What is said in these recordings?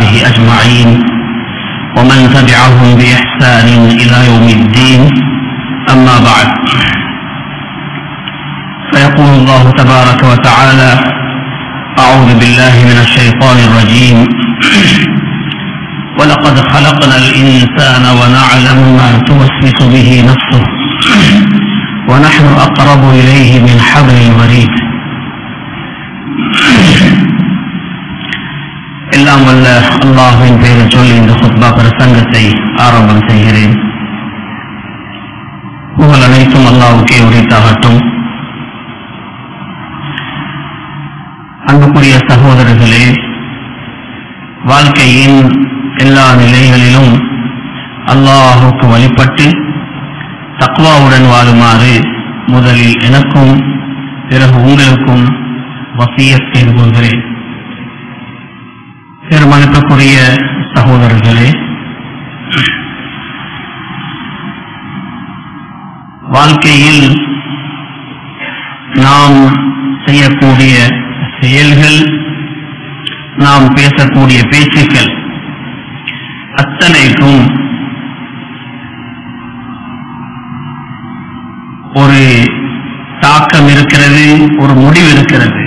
وصحبه أجمعين ومن تبعهم بإحسان إلى يوم الدين أما بعد فيقول الله تبارك وتعالى أعوذ بالله من الشيطان الرجيم ولقد خلقنا الإنسان ونعلم ما توسوس به نفسه ونحن أقرب إليه من حبل الوريد. எல்லாம் வல்ல அல்லாஹ்வின் பெயரை சொல்லி இந்த குத்பா பிரசங்கத்தை ஆரம்பம் செய்கிறேன். புகழ் அனைத்தும் அல்லாஹ்வுக்கே உரித்தாகட்டும். அன்புக்குரிய சகோதரர்களே, வாழ்க்கையின் எல்லா நிலைகளிலும் அல்லாஹ்வுக்கு வழிபட்டு தக்வாவுடன் வாழுமாறு முதலில் எனக்கும் பிறகு உங்களுக்கும் வசியத் செய்து கொள்கிறேன். பெருமதிப்புக்குரிய சகோதரர்களே, வாழ்க்கையில் நாம் செய்யக்கூடிய செயல்கள், நாம் பேசக்கூடிய பேச்சுக்கள் அத்தனைக்கும் ஒரு தாக்கம் இருக்கிறது, ஒரு முடிவு இருக்கிறது.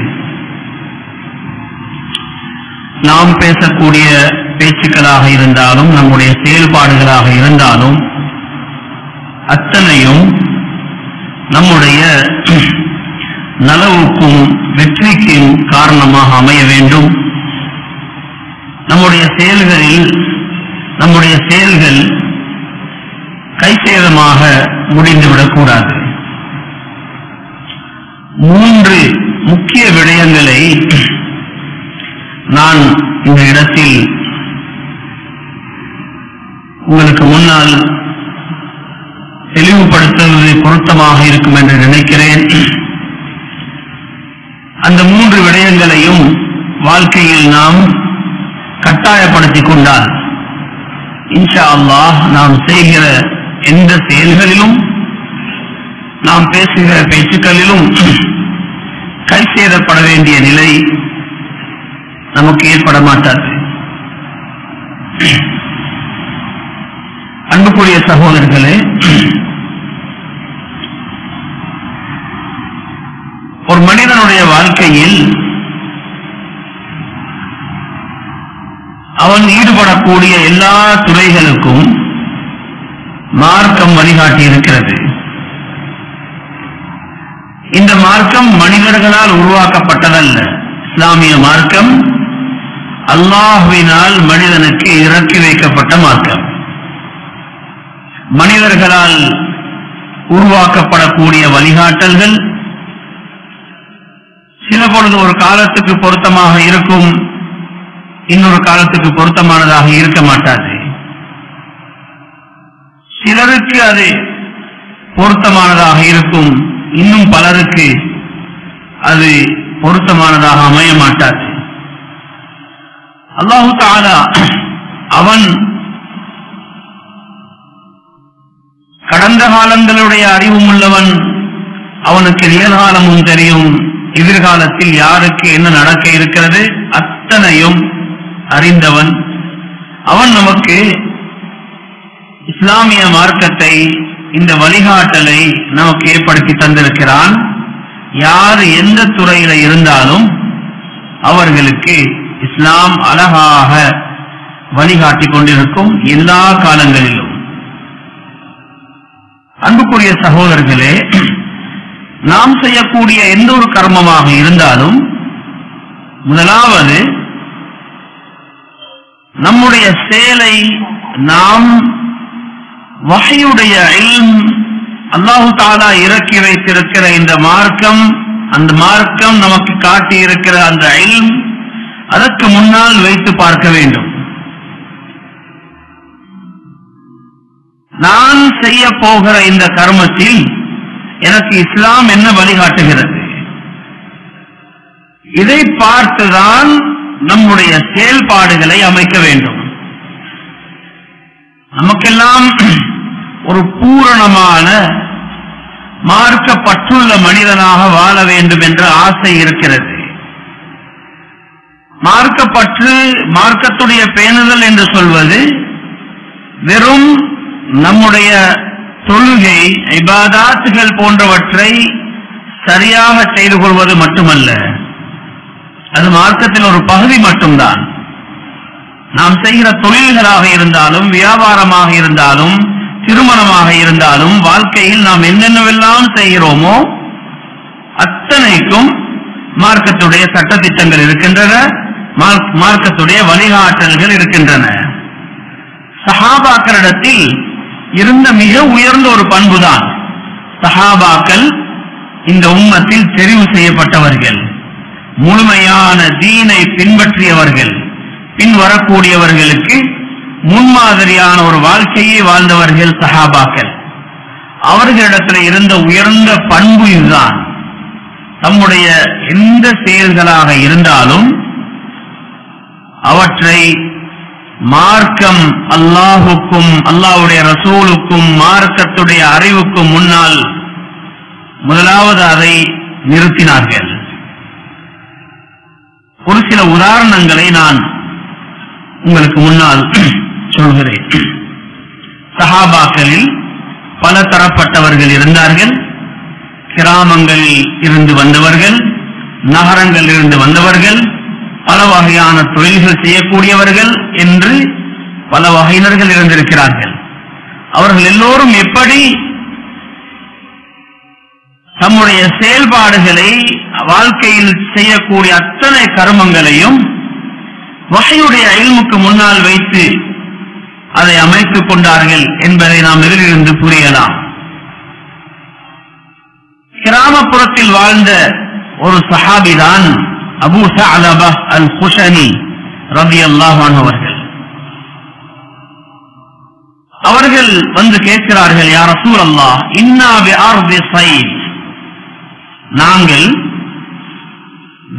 நாம் பேசக்கூடிய பேச்சுக்களாக இருந்தாலும் நம்முடைய செயல்பாடுகளாக இருந்தாலும் அத்தனையும் நம்முடைய நலவுக்கும் வெற்றிக்கும் காரணமாக அமைய வேண்டும். நம்முடைய செயல்கள் கைசேதமாக முடிந்துவிடக்கூடாது. 3 முக்கிய விடயங்களை நான் இந்த இடத்தில் உங்களுக்கு முன்னால் தெளிவுபடுத்துவது பொருத்தமாக இருக்கும் என்று நினைக்கிறேன். அந்த 3 விடயங்களையும் வாழ்க்கையில் நாம் கட்டாயப்படுத்திக் கொண்டால் இன்ஷா அல்லாஹ் நாம் செய்கிற எந்த செயல்களிலும் நாம் பேசுகிற பேச்சுக்களிலும் கைசேதப்பட வேண்டிய நிலை நமக்கு ஏற்பட மாட்டாது. அன்புக்குரிய சகோதரர்களே, ஒரு மனிதனுடைய வாழ்க்கையில் அவன் ஈடுபடக்கூடிய எல்லா துறைகளுக்கும் மார்க்கம் வழிகாட்டி இருக்கிறது. இந்த மார்க்கம் மனிதர்களால் உருவாக்கப்பட்டதல்ல. இஸ்லாமிய மார்க்கம் அல்லாஹ்வினால் மனிதனுக்கு இறக்கி வைக்கப்பட்ட மார்க்கம். மனிதர்களால் உருவாக்கப்படக்கூடிய வழிகாட்டல்கள் சில பொழுது ஒரு காலத்துக்கு பொருத்தமாக இருக்கும், இன்னொரு காலத்துக்கு பொருத்தமானதாக இருக்க மாட்டாது. சிலருக்கு அது பொருத்தமானதாக இருக்கும், இன்னும் பலருக்கு அது பொருத்தமானதாக அமைய மாட்டாது. அல்லாஹு தஆலா அவன் கடந்த காலங்களுடைய அறிவும் உள்ளவன், அவனுக்கு நிகழ்காலமும் தெரியும், எதிர்காலத்தில் யாருக்கு என்ன நடக்க இருக்கிறது அத்தனையும் அறிந்தவன். அவன் நமக்கு இஸ்லாமிய மார்க்கத்தை, இந்த வழிகாட்டலை நமக்கு ஏற்படுத்தி தந்திருக்கிறான். யார் எந்த துறையில இருந்தாலும் அவர்களுக்கு இஸ்லாம் அழகாக வழிகாட்டி கொண்டிருக்கும் எல்லா காலங்களிலும். அன்புக்குரிய சகோதரர்களே, நாம் செய்யக்கூடிய எந்த ஒரு கர்மமாக இருந்தாலும் முதலாவது நம்முடைய செயலை நாம் வஹீயுடைய இல்ம், அல்லாஹு தஆலா இறக்கி வைத்திருக்கிற இந்த மார்க்கம், அந்த மார்க்கம் நமக்கு காட்டி இருக்கிற அந்த இல்ம், அதற்கு முன்னால் வைத்து பார்க்க வேண்டும். நான் செய்ய போகிற இந்த கர்மத்தில் எனக்கு இஸ்லாம் என்ன வழிகாட்டுகிறது, இதை பார்த்துதான் நம்முடைய செயல்பாடுகளை அமைக்க வேண்டும். நமக்கெல்லாம் ஒரு பூரணமான மார்க்கப்பட்டுள்ள மனிதனாக வாழ வேண்டும் என்ற ஆசை இருக்கிறது. மார்க்கப்பற்று, மார்க்கத்துடைய பேணுதல் என்று சொல்வது வெறும் நம்முடைய தொழுகை, இபாதாத்துகள் போன்றவற்றை சரியாக செய்து கொள்வது மட்டுமல்ல. அது மார்க்கத்தில் ஒரு பகுதி மட்டும்தான். நாம் செய்கிற தொழில்களாக இருந்தாலும், வியாபாரமாக இருந்தாலும், திருமணமாக இருந்தாலும், வாழ்க்கையில் நாம் என்னென்னவெல்லாம் செய்கிறோமோ அத்தனைக்கும் மார்க்கத்துடைய சட்டதிட்டங்கள் இருக்கின்றன, மார்க்கத்துடைய வழிகாட்டல்கள் இருக்கின்றன. சஹாபாக்களிடத்தில் இருந்த மிக உயர்ந்த ஒரு பண்புதான், சஹாபாக்கள் இந்த உம்மத்தில் தெரிவு செய்யப்பட்டவர்கள், முழுமையான தீனை பின்பற்றியவர்கள், பின்வரக்கூடியவர்களுக்கு முன்மாதிரியான ஒரு வாழ்க்கையை வாழ்ந்தவர்கள் சஹாபாக்கள். அவர்களிடத்தில் இருந்த உயர்ந்த பண்பு இதுதான். தம்முடைய எந்த செயல்களாக இருந்தாலும் அவற்றை மார்க்கம், அல்லாஹுக்கும் அல்லாஹ்வுடைய ரசூலுக்கும் மார்க்கத்துடைய அறிவுக்கும் முன்னால் முதலாவது அதை நிறுத்தினார்கள். ஒரு சில உதாரணங்களை நான் உங்களுக்கு முன்னால் சொல்கிறேன். சஹாபாக்களில் பல தரப்பட்டவர்கள் இருந்தார்கள். கிராமங்களில் இருந்து வந்தவர்கள், நகரங்களில் இருந்து வந்தவர்கள், பல வகையான தொழில்கள் செய்யக்கூடியவர்கள் என்று பல வகையினர்கள் இருந்திருக்கிறார்கள். அவர்கள் எல்லோரும் எப்படி தம்முடைய செயல்பாடுகளை, வாழ்க்கையில் செய்யக்கூடிய அத்தனை கர்மங்களையும் வஹீயுடைய இல்முக்கு முன்னால் வைத்து அதை அமைத்துக் கொண்டார்கள் என்பதை நாம் இதிலிருந்து புரியலாம். கிராமப்புறத்தில் வாழ்ந்த ஒரு சஹாபிதான் அபூ ஸஅலபா அல்-குஷனி ரலியல்லாஹு அன்ஹு அவர்கள். அவர்கள் வந்து கேட்கிறார்கள், யா ரசூலல்லாஹ், இன்னா பிஅர்தி ஸைத், நாங்கள்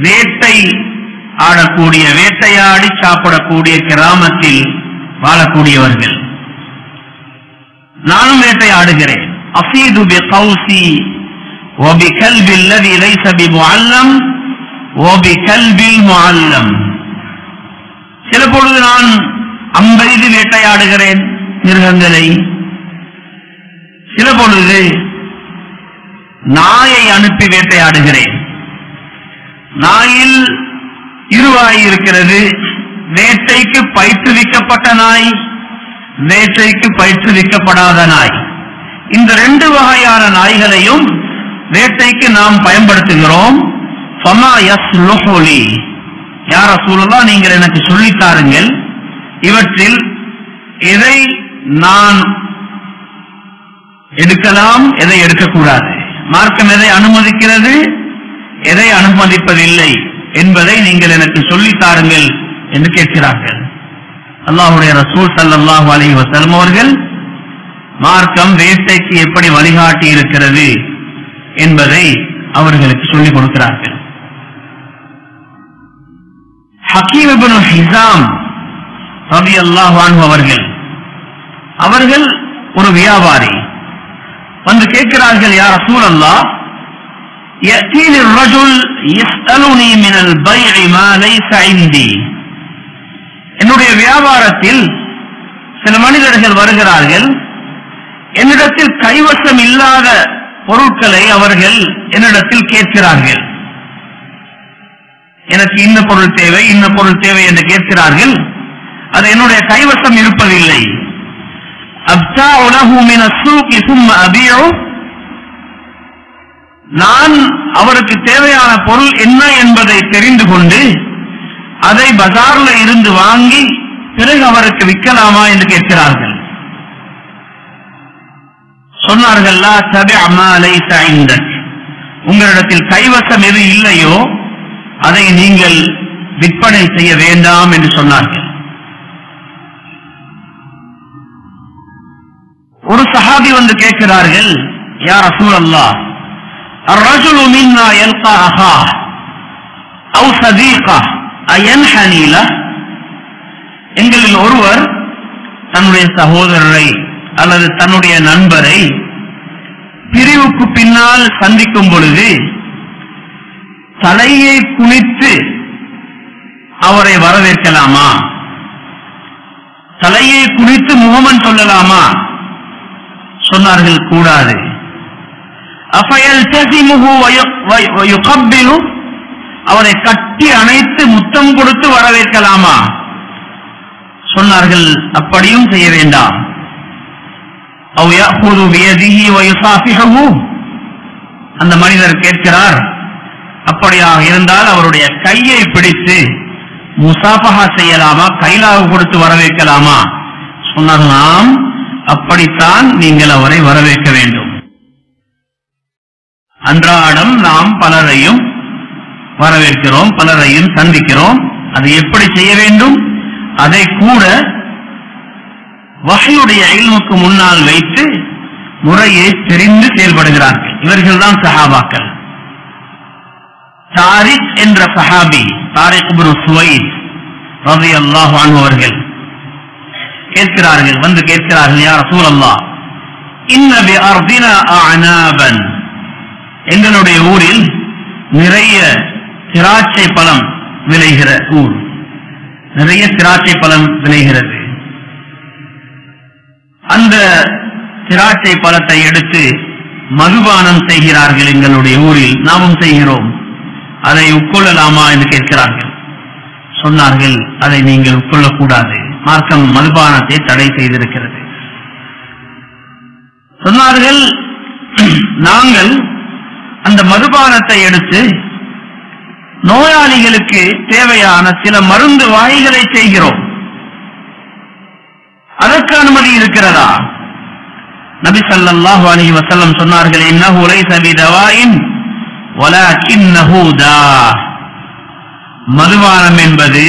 வேட்டை ஆடக்கூடிய, வேட்டையாடி சாப்பிடக்கூடிய கிராமத்தில் வாழக்கூடியவர்கள். நானும் வேட்டையாடுகிறேன். அஃபீது பிகௌசி வபிகல்பி அல்லதி லைஸ பிமுஅல்லம் வபிகல்பில் முஅல்லம். சில பொழுது நான் அம்பெய்து வேட்டையாடுகிறேன் மிருகங்களை, சில பொழுது நாயை அனுப்பி வேட்டையாடுகிறேன். நாயில் இருவாய் இருக்கிறது, வேட்டைக்கு பயிற்றுவிக்கப்பட்ட நாய், வேட்டைக்கு பயிற்றுவிக்கப்படாத நாய். இந்த ரெண்டு வகையான நாய்களையும் வேட்டைக்கு நாம் பயன்படுத்துகிறோம். ஃபமா யஸ்லுஹு லி, யா ரசூலல்லாஹ், நீங்கள் எனக்கு சொல்லித்தாருங்கள், இவற்றில் எதை நான் எடுக்கலாம், எதை எடுக்கக்கூடாது, மார்க்கம் எதை அனுமதிக்கிறது, எதை அனுமதிப்பதில்லை என்பதை நீங்கள் எனக்கு சொல்லித்தாருங்கள் என்று கேட்கிறார்கள். அல்லாஹ்வுடைய ரசூல் ஸல்லல்லாஹு அலைஹி வஸல்லம் அவர்கள் மார்க்கம் வேட்டைக்கு எப்படி வழிகாட்டி இருக்கிறது என்பதை அவர்களுக்கு சொல்லிக் கொடுக்கிறார்கள். ஹக்கீம் இப்னு ஹிஸாம் ரலியல்லாஹு அன்ஹு அவர்கள் ஒரு வியாபாரி. வந்து கேட்கிறார்கள், யா ரசூலல்லாஹ், يأتيني الرجل يسألني من البيع ما ليس عندي. என்னுடைய வியாபாரத்தில் சில மனிதர்கள் வருகிறார்கள், என்னிடத்தில் கைவசம் இல்லாத பொருட்களை அவர்கள் என்னிடத்தில் கேட்கிறார்கள். எனக்கு இன்ன பொருள் தேவை, இன்ன பொருள் தேவை என்று கேட்கிறார்கள். அது என்னுடைய கைவசம் இருப்பதில்லை. அப்தாஉ லஹு மின ஸூகி ثم அபீஉ, நான் அவருக்கு தேவையான பொருள் என்ன என்பதை தெரிந்து கொண்டு அதை பஜார்ல இருந்து வாங்கி பிறகு அவருக்கு விற்கலாமா என்று கேட்கிறார்கள். சொன்னார்கள், லா தபிஅ மா லைஸ இந்தக், உங்களிடத்தில் கைவசம் எது இல்லையோ அதை நீங்கள் விற்பனை செய்ய வேண்டாம் என்று சொன்னார்கள். ஒரு சஹாபி வந்து கேட்கிறார்கள், யா ரசூலல்லாஹ், الرجل منا يلقى أخاه أو صديقه أينحني له. எங்களில் ஒருவர் தன்னுடைய சகோதரரை அல்லது தன்னுடைய நண்பரை பிரிவுக்கு பின்னால் சந்திக்கும் பொழுது தலையை குனித்து அவரை வரவேற்கலாமா? தலையை குனித்து முகமன் சொல்லலாமா? சொன்னார்கள் கூடாது. அவரை கட்டி அணைத்து முத்தம் கொடுத்து வரவேற்கலாமா? சொன்னார்கள் அப்படியும் செய்ய வேண்டாம். அந்த மனிதர் கேட்கிறார், அப்படியாக இருந்தால் அவருடைய கையை பிடித்து முசாஃபஹா செய்யலாமா, கைலாக கொடுத்து வரவேற்கலாமா? சொன்னார்கள் நாம் அப்படித்தான் நீங்கள் அவரை வரவேற்க வேண்டும். அன்றாடம் நாம் பலரையும் வரவேற்கிறோம், பலரையும் சந்திக்கிறோம். அது எப்படி செய்ய வேண்டும்? அதை கூட வஹ்யுடைய இல்முக்கு முன்னால் வைத்து முறையை தெரிந்து செயல்படுகிறார்கள். இவர்கள் தான் சஹாபாக்கள். தாரிக் என்ற சஹாபி, தாரிக் இப்னு சுவைத் ரலியல்லாஹு அன்ஹு அவர்கள் கேட்கிறார்கள், வந்து கேட்கிறார்கள், யா ரசூலல்லாஹ், இன்ன பி அர்தினா அஅனாபன், எங்களுடைய ஊரில் நிறைய திராட்சை பழம் விளைகிற ஊர், நிறைய திராட்சை பழம் விளைகிறது. அந்த திராட்சை பழத்தை எடுத்து மதுபானம் செய்கிறார்கள் எங்களுடைய ஊரில், நாமும் செய்கிறோம், அதை உட்கொள்ளலாமா என்று கேட்கிறார்கள். சொன்னார்கள், அதை நீங்கள் உட்கொள்ளக்கூடாது, மார்க்கம் மதுபானத்தை தடை செய்திருக்கிறது. சொன்னார்கள், நாங்கள் அந்த மதுபானத்தை எடுத்து நோயாளிகளுக்கு தேவையான சில மருந்து வாய்களை செய்கிறோம், அதற்கு அனுமதி இருக்கிறதா? நபி ஸல்லல்லாஹு அலைஹி வஸல்லம் சொன்னார்கள், இன்னஹு லைஸ பிதவாயின் வலாகின்னஹு தா, மதுபானம் என்பது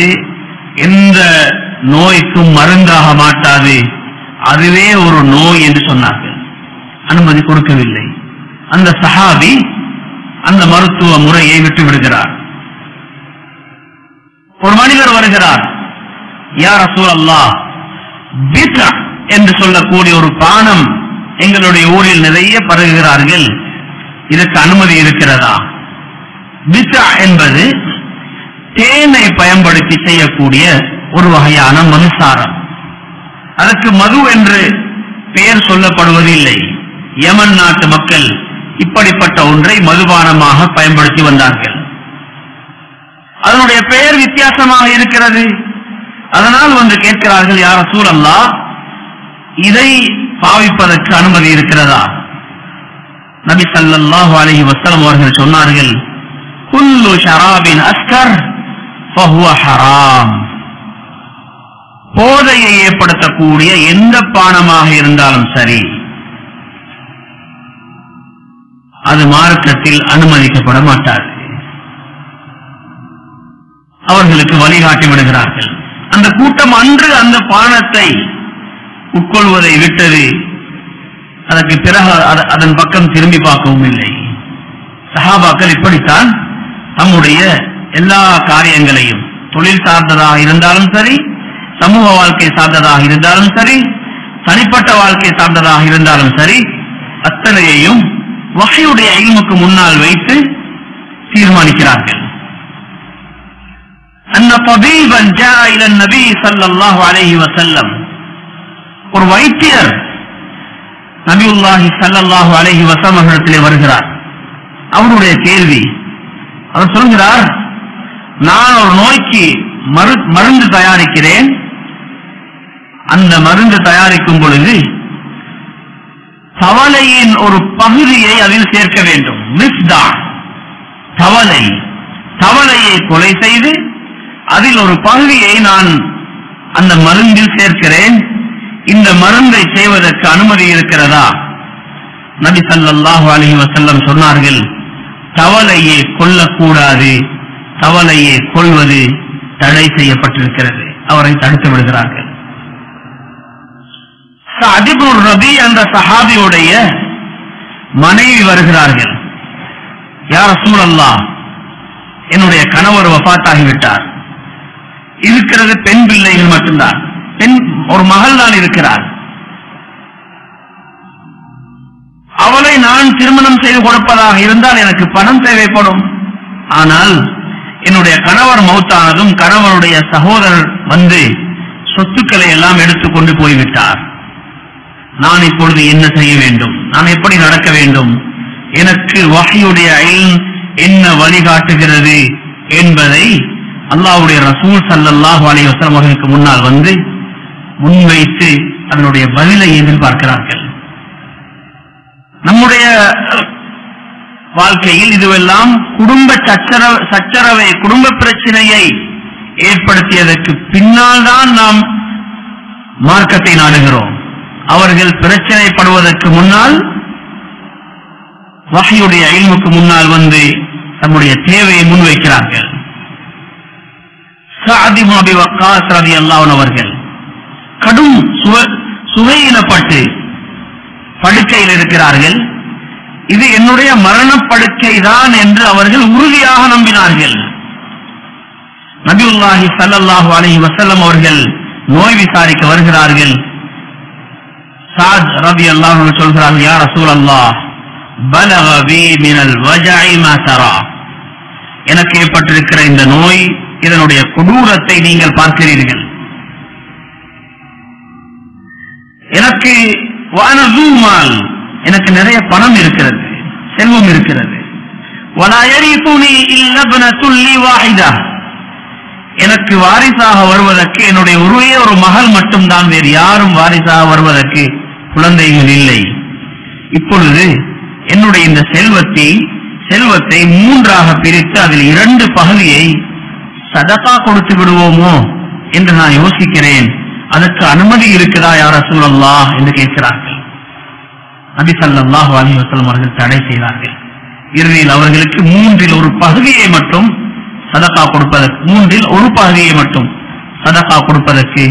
எந்த நோய்க்கும் மருந்தாக மாட்டாது, அதுவே ஒரு நோய் என்று சொன்னார்கள். அனுமதி கொடுக்கவில்லை. அந்த சஹாபி அந்த மருத்துவ முறையை விட்டு விடுகிறார். ஒரு மனிதர் வருகிறார், யா ரசூலல்லாஹ், பித்அ என்று சொல்லக்கூடிய ஒரு பானம் எங்களுடைய ஊரில் நிறைய பருகுகிறார்கள், இதற்கு அனுமதி இருக்கிறதா? பித்அ என்பது தேனை பயன்படுத்தி செய்யக்கூடிய ஒரு வகையான மதுசாரம். அதற்கு மது என்று பெயர் சொல்லப்படுவதில்லை. யமன் நாட்டு மக்கள் இப்படிப்பட்ட ஒன்றை மதுபானமாக பயன்படுத்தி வந்தார்கள். அதனுடைய பெயர் வித்தியாசமாக இருக்கிறது. அதனால் வந்து கேட்கிறார்கள், யா ரசூலல்லாஹ், இதை பாவிப்பதற்கு அனுமதி இருக்கிறதா? நபி ஸல்லல்லாஹு அலைஹி வஸல்லம் அவர்கள் சொன்னார்கள், குல்லு ஷராபின் அஸ்கர் ஃபஹுவ ஹராம், போதையை ஏற்படுத்தக்கூடிய எந்த பானமாக இருந்தாலும் சரி, அது மார்க்கத்தில் அனுமதிக்கப்பட மாட்டாது. அவர்களுக்கு வழிகாட்டி விடுகிறார்கள். அந்த கூட்டம் அன்று அந்த பானத்தை உட்கொள்வதை விட்டது. அதற்கு பிறகு அதன் பக்கம் திரும்பி பார்க்கவும் இல்லை. சஹாபாக்கள் இப்படித்தான் தம்முடைய எல்லா காரியங்களையும், தொழில் சார்ந்ததாக இருந்தாலும் சரி, சமூக வாழ்க்கை சார்ந்ததாக இருந்தாலும் சரி, தனிப்பட்ட வாழ்க்கை சார்ந்ததாக இருந்தாலும் சரி, அத்தனையையும் வஹ்யுடைய இல்முக்கு முன்னால் வைத்து தீர்மானிக்கிறார்கள். அன்ன தபீபன் ஜாஅ இல நபி ஸல்லல்லாஹு அலைஹி வஸல்லம், ஒரு வைத்தியர் நபியுல்லாஹி ஸல்லல்லாஹு அலைஹி வஸல்லம் அவர்களிடத்திலே வருகிறார். அவருடைய கேள்வி, அவர் சொல்கிறார், நான் ஒரு நோய்க்கு மருந்து தயாரிக்கிறேன். அந்த மருந்து தயாரிக்கும் பொழுது தவளையின் ஒரு பகுதியை அதில் சேர்க்க வேண்டும். மிஸ்தா, தவளையை கொலை செய்து அதில் ஒரு பகுதியை நான் அந்த மருந்தில் சேர்க்கிறேன். இந்த மருந்தை செய்வதற்கு அனுமதி இருக்கிறதா? நபி ஸல்லல்லாஹு அலைஹி வஸல்லம் சொன்னார்கள், தவளையை கொல்லக்கூடாது, தவளையை கொல்வது தடை செய்யப்பட்டிருக்கிறது. அவரை தடுத்து விடுகிறார்கள். சஅத் இப்னு ரபி என்ற சஹாபியுடைய மனைவி வருகிறார்கள். யா ரசூலல்லாஹ், என்னுடைய கணவர் வஃபாத்தாகிவிட்டார், இருக்கிறது பெண் பிள்ளைகள் மட்டும்தான், ஒரு மகள் தான் இருக்கிறார். அவளை நான் திருமணம் செய்து கொடுப்பதாக இருந்தால் எனக்கு பணம் தேவைப்படும். ஆனால் என்னுடைய கணவர் மௌத்தானதும் கணவருடைய சகோதரர் வந்து சொத்துக்களை எல்லாம் எடுத்துக்கொண்டு போய்விட்டார். நான் இப்பொழுது என்ன செய்ய வேண்டும்? நான் எப்படி நடக்க வேண்டும்? எனக்கு வஹ்யுடைய இல்ம் என்ன வழிகாட்டுகிறது என்பதை அல்லாஹ்வுடைய ரசூல் ஸல்லல்லாஹு அலைஹி வஸல்லம் அவர்களுக்கு முன்னால் வந்து முன்வைத்து அதனுடைய பதிலை எதிர்பார்க்கிறார்கள். நம்முடைய வாழ்க்கையில் இதுவெல்லாம் குடும்ப சச்சரவை குடும்ப பிரச்சனையை ஏற்படுத்தியதற்கு பின்னால் தான் நாம் மார்க்கத்தை நாடுகிறோம். அவர்கள் பிரச்சனைப்படுவதற்கு முன்னால் வஹ்யுடைய இல்முக்கு முன்னால் வந்து தம்முடைய தேவையை முன்வைக்கிறார்கள். சஅத் இப்னு அபி வக்காஸ் ரலியல்லாஹு அன்ஹு அவர்கள் கடும் சுகையினப்பட்டு படுக்கையில் இருக்கிறார்கள். இது என்னுடைய மரணப்படுக்கை தான் என்று அவர்கள் உறுதியாக நம்பினார்கள். நபியுல்லாஹி ஸல்லல்லாஹு அலைஹி வஸல்லம் அவர்கள் நோய் விசாரிக்க வருகிறார்கள். சஅத் ரலியல்லாஹு அன்ஹு சொல்கிறார்கள், யா ரசூலல்லாஹ் பலக பி மினல் வஜஇ மா தரா. எனக்கு ஏற்பட்டிருக்கிற இந்த நோய், இதனுடைய கொடூரத்தை நீங்கள் பார்க்கிறீர்கள். எனக்கு வான ஜூமால், எனக்கு நிறைய பணம் இருக்கிறது, செல்வம் இருக்கிறது. வலா யரிதுனி இல்லா இப்னத்துல் லி வாஹிதா. எனக்கு வாரிசாக வருவதற்கு என்னுடைய ஒரே ஒரு மகள் மட்டும்தான், வேறு யாரும் வாரிசாக வருவதற்கு குழந்தைகள் இல்லை. இப்பொழுது என்னுடைய இந்த செல்வத்தை மூன்றாக பிரித்து அதில் 2 பகுதியை சதகா கொடுத்து விடுவோமோ என்று நான் யோசிக்கிறேன். அதற்கு அனுமதி இருக்குதா யா ரசூலல்லாஹ் என்று கேட்கிறார்கள். நபி ஸல்லல்லாஹு அலைஹி வஸல்லம் அவர்கள் தடை செய்தார்கள். இறுதியில் அவர்களுக்கு 3இல் ஒரு பகுதியை மட்டும் சதகா கொடுப்பதற்கு, 3இல் ஒரு பகுதியை மட்டும் சதகா கொடுப்பதற்கு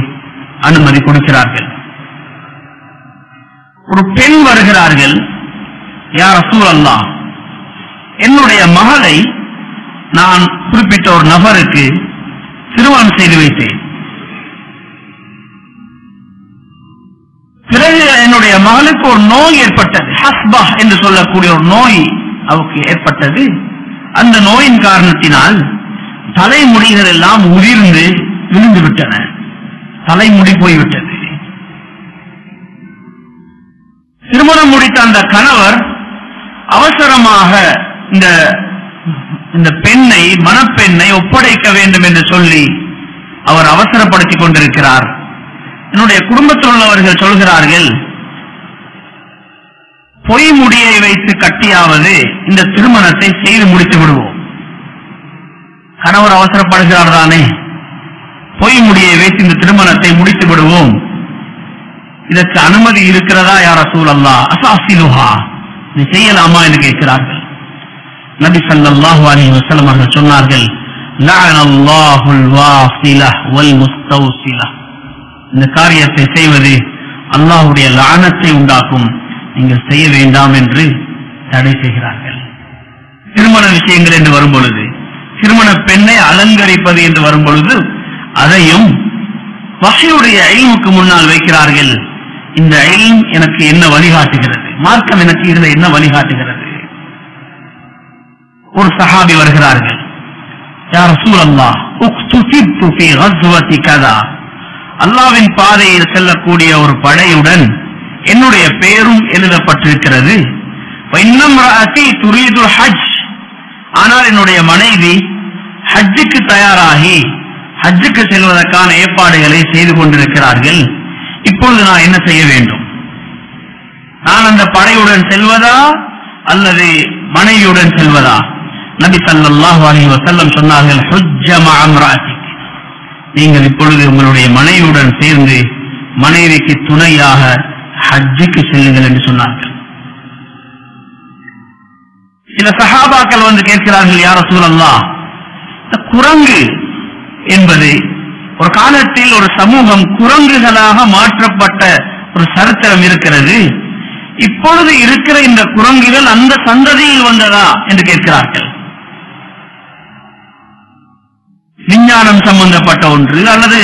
அனுமதி கொடுக்கிறார்கள். ஒரு பெண் வருகிறார்கள், யா ரசூலல்லாஹ், என்னுடைய மகளை நான் குறிப்பிட்ட ஒரு நபருக்கு திருமணம் செய்து வைத்தேன். பிறகு என்னுடைய மகளுக்கு ஒரு நோய் ஏற்பட்டது, ஹஸ்பா என்று சொல்லக்கூடிய ஒரு நோய் அவருக்கு ஏற்பட்டது. அந்த நோயின் காரணத்தினால் தலைமுடிகள் எல்லாம் உதிர்ந்து விழுந்து விட்டன, தலைமுடி போய்விட்டது. திருமணம் முடித்த அந்த கணவர் அவசரமாக இந்த பெண்ணை, மணப்பெண்ணை ஒப்படைக்க வேண்டும் என்று சொல்லி அவர் அவசரப்படுத்திக் கொண்டிருக்கிறார். என்னுடைய குடும்பத்தில் உள்ளவர்கள் சொல்கிறார்கள், பொய் முடியை வைத்து கட்டியாவது இந்த திருமணத்தை செய்து முடித்து விடுவோம். கணவர் அவசரப்படுகிறார் தானே, பொய் முடியை வைத்து இந்த திருமணத்தை முடித்து விடுவோம். இதற்கு அனுமதி இருக்கிறதா யா ரசூலல்லாஹ்? அஸாஸிலுஹா, இது செய்யலாமா என்று கேட்கிறார்கள். நபி ஸல்லல்லாஹு அலைஹி வஸல்லம் அவர்கள் சொன்னார்கள், லஅனல்லாஹுல் வாஸிலஹ் வல் முஸ்தௌஸிலஹ். இந்த காரியத்தை செய்வது அல்லாஹ்வுடைய லானத்தை உண்டாக்கும், நீங்கள் செய்ய வேண்டாம் என்று தடை செய்கிறார்கள். திருமண விஷயங்கள் என்று வரும் பொழுது, திருமண பெண்ணை அலங்கரிப்பது என்று வரும் பொழுது அதையும் வஹ்யுடைய இல்முக்கு முன்னால் வைக்கிறார்கள். இந்த இல்ம் எனக்கு என்ன வழிகாட்டுகிறது, மார்க்கம் எனக்கு இதில் என்ன வழிகாட்டுகிறது? ஒரு சஹாபி வருகிறார்கள், யா ரசூலல்லாஹ் உக்துசிப்து ஃபீ கஸ்வதி கதா. அல்லாஹ்வின் பாதையில் செல்லக்கூடிய ஒரு படையுடன் என்னுடைய பெயரும் எழுதப்பட்டிருக்கிறது. வஇன்னம்ரஅதி துரீது ஹஜ். ஆனால் என்னுடைய மனைவி ஹஜ்ஜுக்கு தயாராகி ஹஜ்ஜுக்கு செல்வதற்கான ஏற்பாடுகளை செய்து கொண்டிருக்கிறார்கள். இப்பொழுது நான் என்ன செய்ய வேண்டும்? நான் அந்த படையுடன் செல்வதா அல்லது மனைவியுடன் செல்வதா? நபி ஸல்லல்லாஹு அலைஹி வஸல்லம் சொன்னார்கள், ஹுஜ்ஜ மஅ இம்ராஅத்திக். நீங்கள் இப்பொழுது உங்களுடைய மனைவியுடன் சேர்ந்து மனைவிக்கு துணையாக ஹஜ்ஜுக்கு செல்லுங்கள் என்று சொன்னார்கள். சில சஹாபாக்கள் வந்து கேட்கிறார்கள், யா ரசூலல்லாஹ், குரங்கு என்பது ஒரு காலத்தில் ஒரு சமூகம் குரங்குகளாக மாற்றப்பட்ட ஒரு சரித்திரம் இருக்கிறது. இப்பொழுது இருக்கிற இந்த குரங்குகள் அந்த சந்ததியில் வந்ததா என்று கேட்கிறார்கள். விஞ்ஞானம் சம்பந்தப்பட்ட ஒன்று அல்லது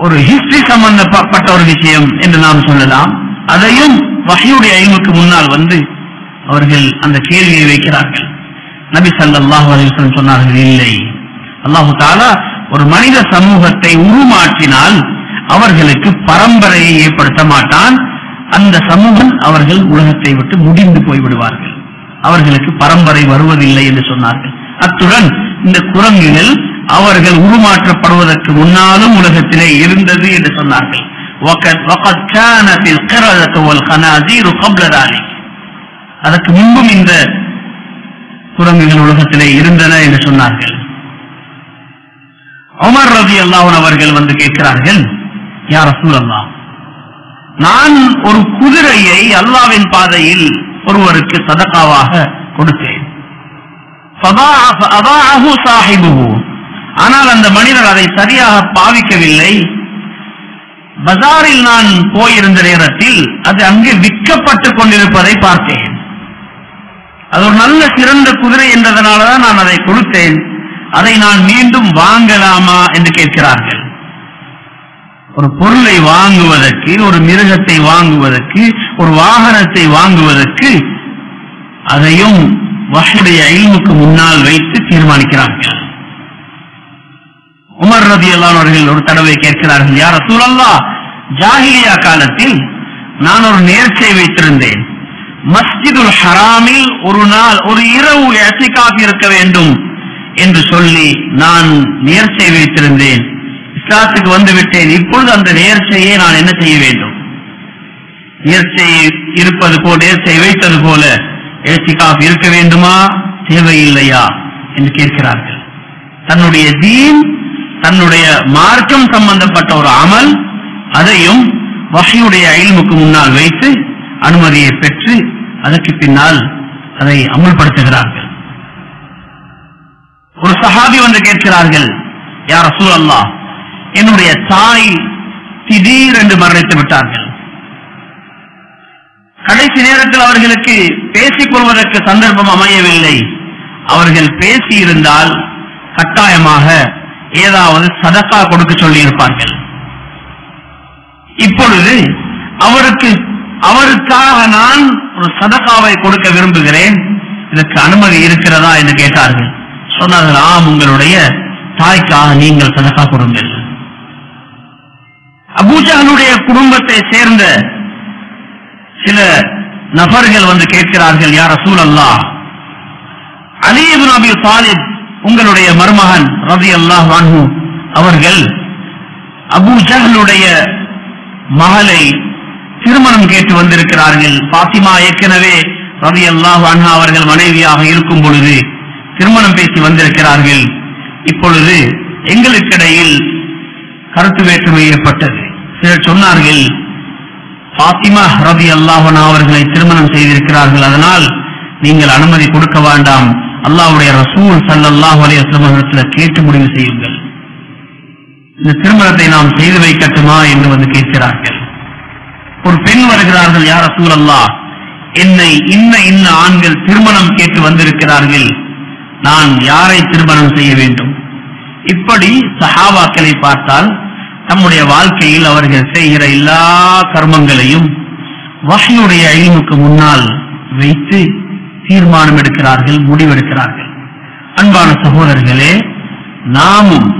ஒரு ஹிஸ்டரி சம்பந்தப்பட்ட ஒரு விஷயம் என்று நாம் சொல்லலாம். அதையும் வஹ்யுடைய இல்முக்கு முன்னால் வந்து அவர்கள் அந்த கேள்வியை வைக்கிறார்கள். நபி ஸல்லல்லாஹு அலைஹி வஸல்லம் சொன்னார்கள், இல்லை, அல்லாஹ் தஆலா ஒரு மனித சமூகத்தை உருமாற்றினால் அவர்களுக்கு பரம்பரையை ஏற்படுத்த மாட்டான். அந்த சமூகம் அவர்கள் உலகத்தை விட்டு முடிந்து போய்விடுவார்கள், அவர்களுக்கு பரம்பரை வருவதில்லை என்று சொன்னார்கள். அத்துடன் இந்த குரங்குகள் அவர்கள் உருமாற்றப்படுவதற்கு முன்னாலும் உலகத்திலே இருந்தது என்று சொன்னார்கள். وَقَدْ كَانَتِ الْقِرَدَةُ وَالْخَنَازِيرُ قَبْلَ ذَلِكَ, அதற்கு முன்பும் இந்த குரங்குகள் உலகத்திலே இருந்தன என்று சொன்னார்கள். உமர் ரலியல்லாஹு அன்ஹு அவர்கள் வந்து கேட்கிறார்கள், யா ரசூலல்லாஹ், நான் ஒரு குதிரையை அல்லாஹ்வின் பாதையில் ஒருவருக்கு சதகாவாக கொடுத்தேன். ஃபஅதாஅஹு ஸாஹிபுஹு, ஆனால் அந்த மனிதர் அதை சரியாக பாவிக்கவில்லை. பஜாரில் நான் போயிருந்த நேரத்தில் அது அங்கே விற்கப்பட்டுக் கொண்டிருப்பதை பார்த்தேன். அது ஒரு நல்ல சிறந்த குதிரை என்றதனாலதான் நான் அதை கொடுத்தேன். அதை நான் மீண்டும் வாங்கலாமா என்று கேட்கிறார்கள். ஒரு பொருளை வாங்குவதற்கு, ஒரு மிருகத்தை வாங்குவதற்கு, ஒரு வாகனத்தை வாங்குவதற்கு அதையும் வஹ்யுடைய இல்முக்கு முன்னால் வைத்து தீர்மானிக்கிறார்கள். உமர் ரலியல்லாஹு அன்ஹு அவர்கள் ஒரு தடவை கேட்கிறார்கள், யா ரசூலல்லாஹ், ஜாஹிலியா காலத்தில் நான் ஒரு நேர்ச்சை வைத்திருந்தேன். மஸ்ஜிதுல் ஹராமில் ஒரு நாள் ஒரு இரவு இஅ்திகாஃப் இருக்க வேண்டும் என்று சொல்லி நான் நேர்ச்சை வைத்திருந்தேன். இஸ்லாத்துக்கு வந்து விட்டேன். இப்பொழுது அந்த நேர்ச்சையை நான் என்ன செய்ய வேண்டும்? நேர்ச்சை இருப்பது போல, நேர்ச்சை வைத்தது போல இஅ்திகாஃப் இருக்க வேண்டுமா, தேவையில்லையா என்று கேட்கிறார்கள். தன்னுடைய தீன், தன்னுடைய மார்க்கம் சம்பந்தப்பட்ட ஒரு அமல், அதையும் வஹ்யுடைய இல்முக்கு முன்னால் வைத்து அனுமதியை பெற்று அதற்கு பின்னால் அதை அமல்படுத்துகிறார்கள். ஒரு சஹாபி வந்து கேட்கிறார்கள், யா ரசூலல்லாஹ், என்னுடைய தாய் திடீரென்று மரணித்து விட்டார்கள். கடைசி நேரத்தில் அவர்களுக்கு பேசிக் கொள்வதற்கு சந்தர்ப்பம் அமையவில்லை. அவர்கள் பேசி இருந்தால் கட்டாயமாக ஏதாவது சதகா கொடுக்க சொல்லி இருப்பார்கள். இப்பொழுது அவருக்காக நான் ஒரு சதகாவை கொடுக்க விரும்புகிறேன், இதற்கு அனுமதி இருக்கிறதா என்று கேட்டார்கள். சொன்னார்கள், ஆம், உங்களுடைய தாய்க்காக நீங்கள் சதகா கொடுங்கள். அபூ ஜஹலுடைய குடும்பத்தை சேர்ந்த சில நபர்கள் வந்து கேட்கிறார்கள், யா ரசூலல்லாஹ், அலி இப்னு அபி தாலிப் உங்களுடைய மருமகன் ரலியல்லாஹு அன்ஹு அவர்கள் அபூ ஜஹலுடைய மகளை திருமணம் கேட்டு வந்திருக்கிறார்கள். பாத்திமா ஏற்கனவே ரலியல்லாஹு அன்ஹா அவர்கள் மனைவியாக இருக்கும் பொழுது திருமணம் பேசி வந்திருக்கிறார்கள். இப்பொழுது எங்களுக்கிடையில் கருத்து வேற்றுமை ஏற்பட்டது. சிலர் சொன்னார்கள், பாத்திமா ரலியல்லாஹு அன்ஹா அவர்களை திருமணம் செய்திருக்கிறார்கள், அதனால் நீங்கள் அனுமதி கொடுக்க வேண்டாம், அல்லாஹ்வுடைய ரசூல் ஸல்லல்லாஹு அலைஹி வஸல்லம் கேட்டு முடிவு செய்யுங்கள், இந்த திருமணத்தை நாம் செய்து வைக்கட்டுமா என்று வந்து கேட்கிறார்கள். ஒரு பெண் வருகிறார்கள், யா ரசூலல்லாஹ், என்னை இன்ன ஆண்கள் திருமணம் கேட்டு வந்திருக்கிறார்கள், நான் யாரை திருமணம் செய்ய வேண்டும்? இப்படி சஹாபாக்களை பார்த்தால் நம்முடைய வாழ்க்கையில் அவர்கள் செய்கிற எல்லா கர்மங்களையும் வஹ்யுடைய இல்முக்கு முன்னால் வைத்து தீர்மானம் எடுக்கிறார்கள், முடிவெடுக்கிறார்கள். அன்பான சகோதரர்களே, நாமும்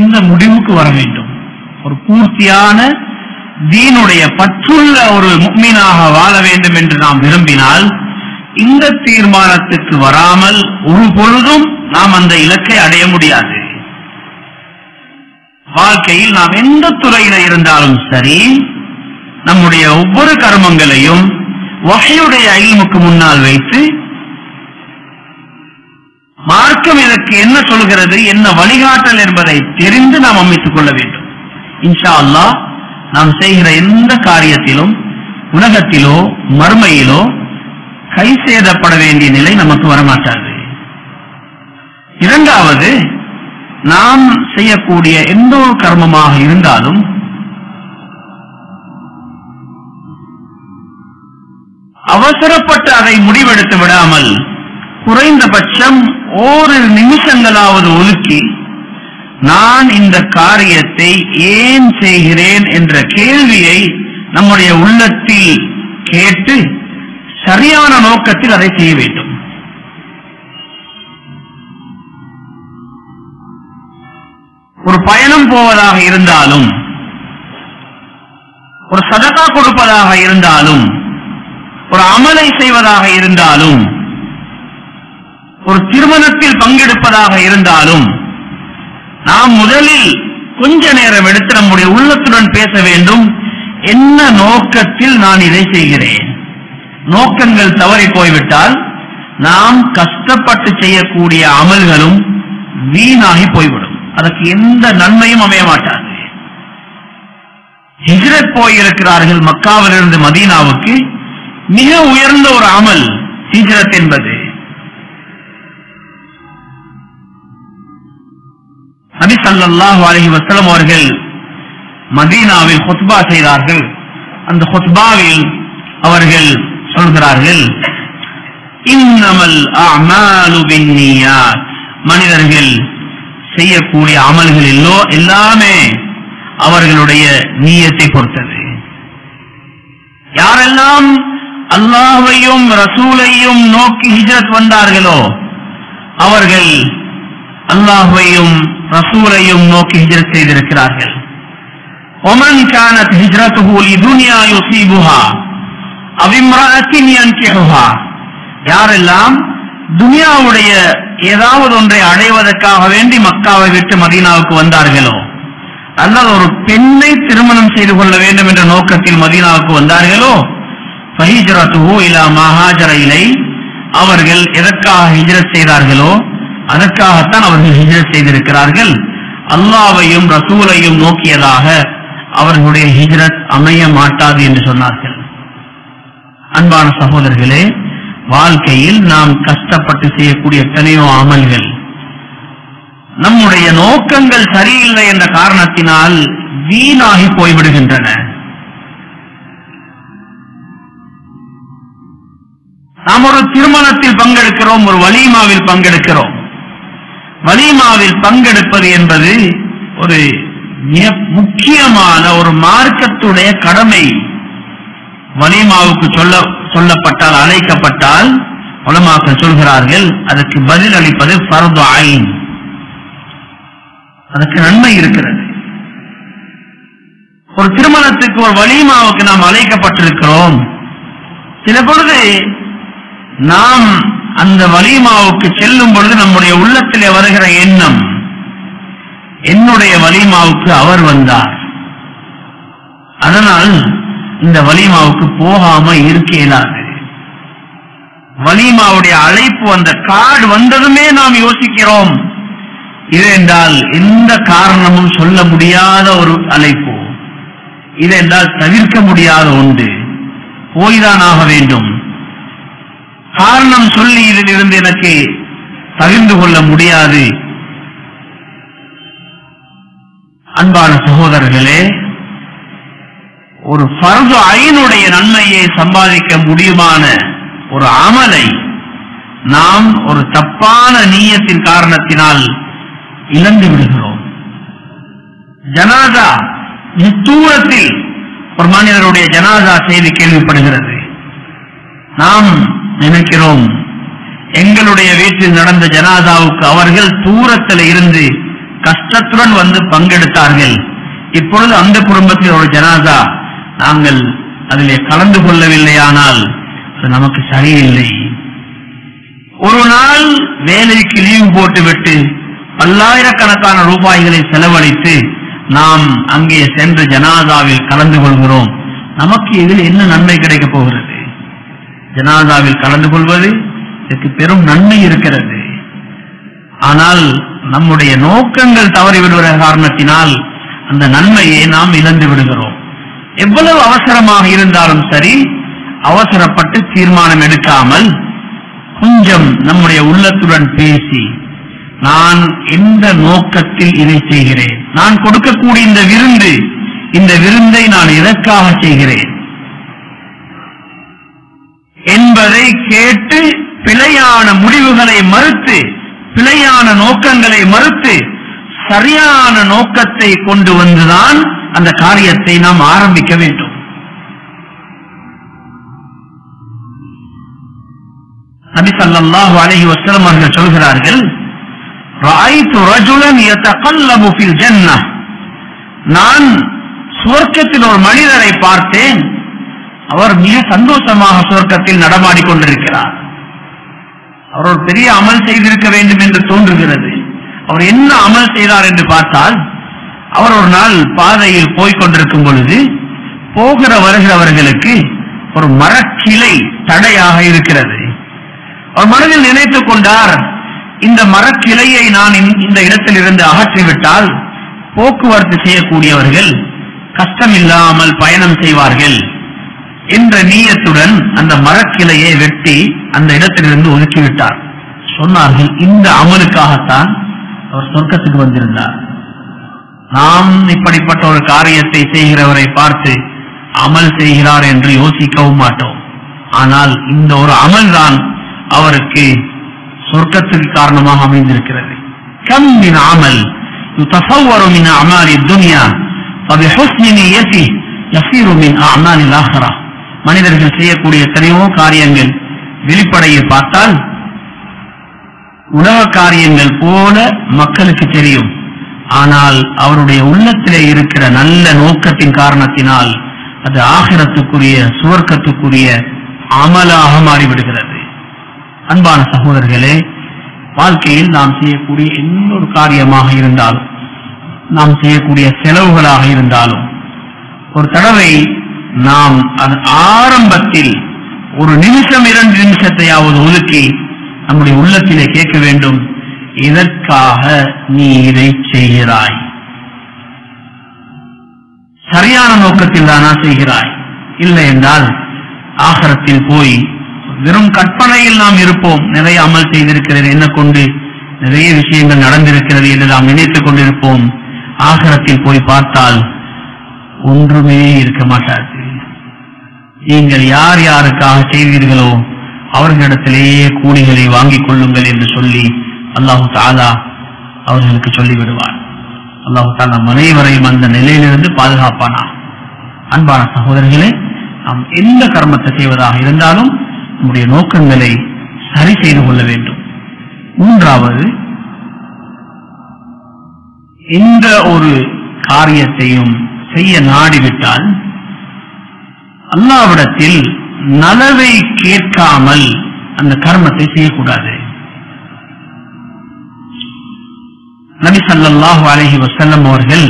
இந்த முடிவுக்கு வர வேண்டும். ஒரு பூர்த்தியான தீனுடைய பற்றுள்ள ஒரு முஃமினாக வாழ வேண்டும் என்று நாம் விரும்பினால் இந்த தீர்மானத்துக்கு வராமல் ஒரு பொழுதும் நாம் அந்த இலக்கை அடைய முடியாது. வாழ்க்கையில் நாம் எந்த துறையில இருந்தாலும் சரி, நம்முடைய ஒவ்வொரு கர்மங்களையும் வஹ்யுடைய இல்முக்கு முன்னால் வைத்து மார்க்கம் இதற்கு என்ன சொல்கிறது, என்ன வழிகாட்டல் என்பதை தெரிந்து நாம் அமைத்துக் கொள்ள வேண்டும். இன்ஷா அல்லாஹ் நாம் செய்கிற எந்த காரியத்திலும் உலகத்திலோ மறுமையிலோ கை சேதப்பட வேண்டிய நிலை நமக்கு வரமாட்டாது. இரண்டாவது, நாம் செய்யக்கூடிய எந்த ஒரு கர்மமாக இருந்தாலும் அவசரப்பட்டு அதை முடிவெடுத்து விடாமல் குறைந்தபட்சம் ஓரிரு நிமிஷங்களாவது ஒதுக்கி நான் இந்த காரியத்தை ஏன் செய்கிறேன் என்ற கேள்வியை நம்முடைய உள்ளத்தில் கேட்டு சரியான நோக்கத்தில் அதை செய்ய வேண்டும். ஒரு பயணம் போவதாக இருந்தாலும், ஒரு சதகா கொடுப்பதாக இருந்தாலும், ஒரு அமலை செய்வதாக இருந்தாலும், ஒரு திருமணத்தில் பங்கெடுப்பதாக இருந்தாலும், நாம் முதலில் கொஞ்ச நேரம் எடுத்து நம்முடைய உள்ளத்துடன் பேச வேண்டும். என்ன நோக்கத்தில் நான் இதை செய்கிறேன்? நோக்கங்கள் தவறி போய்விட்டால் நாம் கஷ்டப்பட்டு செய்யக்கூடிய அமல்களும் வீணாகி போய்விடும். அதற்கு எந்த நன்மையும் அமைய மாட்டாது. ஹிஜ்ரத் போயிருக்கிறார்கள் மக்காவிலிருந்து மதீனாவுக்கு. மிக உயர்ந்த ஒரு அமல் ஹிஜ்ரத் என்பது. நபி ஸல்லல்லாஹு அலைஹி வஸல்லம் அவர்கள் மதீனாவில் குத்பா செய்தார்கள். அந்த குத்பாவில் அவர்கள் சொல்கிறார்கள், இன்னமல் அஅமாலு பின்னியாத். மனிதர்கள் செய்யக்கூடிய அமல்கள் எல்லாமே அவர்களுடைய நியத்தை பொறுத்தது. யாரெல்லாம் அல்லாஹ்வையும் ரசூலையும் நோக்கி ஹிஜ்ரத் வந்தார்களோ அவர்கள் அல்லாஹ்வையும் ரசூலையும் நோக்கி ஹிஜ்ரத் செய்திருக்கிறார்கள். ومن كانت هجرته لدنيا يصيبها أو امرأة ينكحها. யாரெல்லாம் துனியாவுடைய ஏதாவது ஒன்றை அடைவதற்காக வேண்டி மக்காவை விட்டு மதீனாவுக்கு வந்தார்களோ, அல்லது ஒரு பெண்ணை திருமணம் செய்து கொள்ள வேண்டும் என்ற நோக்கத்தில் மதீனாவுக்கு வந்தார்களோ, فهجرته إلى ما هاجر إليه. அவர்கள் எதற்காக ஹிஜ்ரத் செய்தார்களோ அதற்காகத்தான் அவர்கள் ஹிஜ்ரத் செய்திருக்கிறார்கள். அல்லாஹ்வையும் ரசூலையும் நோக்கியதாக அவர்களுடைய ஹிஜ்ரத் அமைய மாட்டாது என்று சொன்னார்கள். அன்பான சகோதரர்களே, வாழ்க்கையில் நாம் கஷ்டப்பட்டு செய்யக்கூடிய எத்தனையோ அமல்கள் நம்முடைய நோக்கங்கள் சரியில்லை என்ற காரணத்தினால் வீணாகி போய்விடுகின்றன. நாம் ஒரு திருமணத்தில் பங்கெடுக்கிறோம், ஒரு வலீமாவில் பங்கெடுக்கிறோம். வலீமாவில் பங்கெடுப்பது என்பது ஒரு மிக முக்கியமான ஒரு மார்க்கத்துடைய கடமை. வலீமாவுக்கு சொல்லப்பட்டால், அழைக்கப்பட்டால் உலமாக்கள் சொல்கிறார்கள், அதற்கு பதில் அளிப்பது ஃபர்து ஐன். அதற்கு நன்மை இருக்கிறது. ஒரு திருமணத்துக்கு, ஒரு வலீமாவுக்கு நாம் அழைக்கப்பட்டிருக்கிறோம். சில பொழுது நாம் அந்த வலீமாவுக்கு செல்லும் பொழுது நம்முடைய உள்ளத்திலே வருகிற எண்ணம், என்னுடைய வலீமாவுக்கு அவர் வந்தார், அதனால் இந்த வலீமாவுக்கு போகாம இருக்க இயலாது. வலீமாவுடைய அழைப்பு, அந்த கார்டு வந்ததுமே நாம் யோசிக்கிறோம், இது என்றால் எந்த காரணமும் சொல்ல முடியாத ஒரு அழைப்பு, இது என்றால் தவிர்க்க முடியாத ஒன்று, போய்தான் ஆக வேண்டும். காரணம் சொல்லி இதிலிருந்து எனக்கு தவிர்ந்து கொள்ள முடியாது. அன்பான சகோதரர்களே, ஒரு ஃபர்து ஐனுடைய நன்மையை சம்பாதிக்க முடியுமான ஒரு அமலை நாம் ஒரு தப்பான நீயத்தின் காரணத்தினால் இழந்து விடுகிறோம். ஜனாதா, தூரத்தில் ஒரு மனிதருடைய ஜனாதா செய்தி கேள்விப்படுகிறது. நாம் நினைக்கிறோம், எங்களுடைய வீட்டில் நடந்த ஜனாதாவுக்கு அவர்கள் தூரத்தில் இருந்து கஷ்டத்துடன் வந்து பங்கெடுத்தார்கள். இப்பொழுது அந்த குடும்பத்தில் ஒரு ஜனாதா, நாங்கள் அதிலே கலந்து கொள்ளவில்லையானால் அது நமக்கு சரியில்லை. ஒரு நாள் வேலைக்கு லீவு போட்டுவிட்டு பல்லாயிரக்கணக்கான ரூபாய்களை செலவழித்து நாம் அங்கே சென்று ஜனாதாவில் கலந்து கொள்கிறோம். நமக்கு இதில் என்ன நன்மை கிடைக்கப் போகிறது? ஜனாதாவில் கலந்து கொள்வது இதற்கு பெரும் நன்மை இருக்கிறது. ஆனால் நம்முடைய நோக்கங்கள் தவறிவிடுகிற காரணத்தினால் அந்த நன்மையை நாம் இழந்து விடுகிறோம். எவ்வளவு அவசரமாக இருந்தாலும் சரி, அவசரப்பட்டு தீர்மானம் எடுக்காமல் கொஞ்சம் நம்முடைய உள்ளத்துடன் பேசி, நான் எந்த நோக்கத்தில் இதை செய்கிறேன், நான் கொடுக்கக்கூடிய இந்த விருந்தை நான் எதற்காக செய்கிறேன் என்பதை கேட்டு பிழையான முடிவுகளை மறுத்து, பிழையான நோக்கங்களை மறுத்து, சரியான நோக்கத்தை கொண்டு வந்துதான் அந்த காரியத்தை நாம் ஆரம்பிக்க வேண்டும். நபி ஸல்லல்லாஹு அலைஹி வஸல்லம் அவர்கள் சொல்கிறார்கள், ரஅய்து ரஜுலன் யதகல்லபு ஃபில் ஜன்னஹ், நான் சுவர்க்கத்தில் ஒரு மனிதரை பார்த்தேன், அவர் மிக சந்தோஷமாக சுவர்க்கத்தில் நடமாடிக் கொண்டிருக்கிறார். அவர் ஒரு பெரிய அமல் செய்திருக்க வேண்டும் என்று தோன்றுகிறது. அவர் என்ன அமல் செய்தார் என்று பார்த்தால், அவர் ஒரு நாள் பாதையில் போய்கொண்டிருக்கும் பொழுது போகிற வருகிறவர்களுக்கு ஒரு மரக்கிளை தடையாக இருக்கிறது. அவர் மனதில் நினைத்துக் கொண்டார், இந்த மரக்கிளையை நான் இந்த இடத்தில் இருந்து அகற்றிவிட்டால் போக்குவரத்து செய்யக்கூடியவர்கள் கஷ்டமில்லாமல் பயணம் செய்வார்கள் என்ற நீயத்துடன் அந்த மரக்கிளையை வெட்டி அந்த இடத்திலிருந்து ஒதுக்கிவிட்டார். சொன்னார்கள், இந்த அமலுக்காகத்தான் அவர் சொர்க்கத்துக்கு வந்திருந்தார். நாம் இப்படிப்பட்ட ஒரு காரியத்தை செய்கிறவரை பார்த்து அமல் செய்கிறார் என்று யோசிக்கவும் மாட்டோம். ஆனால் இந்த ஒரு அமல் தான் அவருக்கு சொர்க்கத்துக்கு காரணமாக அமைந்திருக்கிறது. கம் மின் அமல் யுதஸவ்வரு மின் அமாலி துன்யா ஃபபிஹுஸ்னி நிய்யதி யஸீரு மின் அமாலில் ஆখিরাহ. மனிதர்கள் செய்யக்கூடிய எத்தனையோ காரியங்கள் வெளிப்படையில் பார்த்தால் உலக காரியங்கள் போல மக்களுக்கு தெரியும். ஆனால் அவருடைய உள்ளத்திலே இருக்கிற நல்ல நோக்கத்தின் காரணத்தினால் அது ஆகிரத்துக்குரிய சுவர்க்கத்துக்குரிய அமலாக மாறிவிடுகிறது. அன்பான சகோதரர்களே, வாழ்க்கையில் நாம் செய்யக்கூடிய எந்த ஒரு காரியமாக இருந்தாலும், நாம் செய்யக்கூடிய செலவுகளாக இருந்தாலும், ஒரு தடவை நாம் அது ஆரம்பத்தில் ஒரு நிமிஷம் 2 நிமிஷத்தையாவது ஒதுக்கி நம்முடைய உள்ளத்திலே கேட்க வேண்டும், இதற்காக நீ இதை செய்கிறாய்? சரியான நோக்கத்தில் தானா செய்கிறாய்? இல்லை என்றால் ஆகிரத்தில் போய் வெறும் கற்பனையில் நாம் இருப்போம். நிறைய அமல் செய்திருக்கிறது, என்ன கொண்டு நிறைய விஷயங்கள் நடந்திருக்கிறது என்று நாம் நினைத்துக் கொண்டிருப்போம். ஆகிரத்தில் போய் பார்த்தால் ஒன்றுமே இருக்க மாட்டாது. நீங்கள் யார் யாருக்காக செய்வீர்களோ அவர்களிடத்திலேயே கூலிகளை வாங்கிக் கொள்ளுங்கள் என்று சொல்லி அல்லாஹு தஆலா அவர்களுக்கு சொல்லிவிடுவார். அல்லாஹு தஆலா அனைவரையும் அந்த நிலையிலிருந்து பாதுகாப்பானா. அன்பான சகோதரர்களே, நாம் எந்த கர்மத்தை செய்வதாக இருந்தாலும் நம்முடைய நோக்கங்களை சரி செய்து கொள்ள வேண்டும். மூன்றாவது, எந்த ஒரு காரியத்தையும் செய்ய நாடிவிட்டால் அல்லாஹ்விடத்தில் நலவை கேட்காமல் அந்த கர்மத்தை செய்யக்கூடாது. நபி ஸல்லல்லாஹு அலைஹி வஸல்லம் அவர்கள்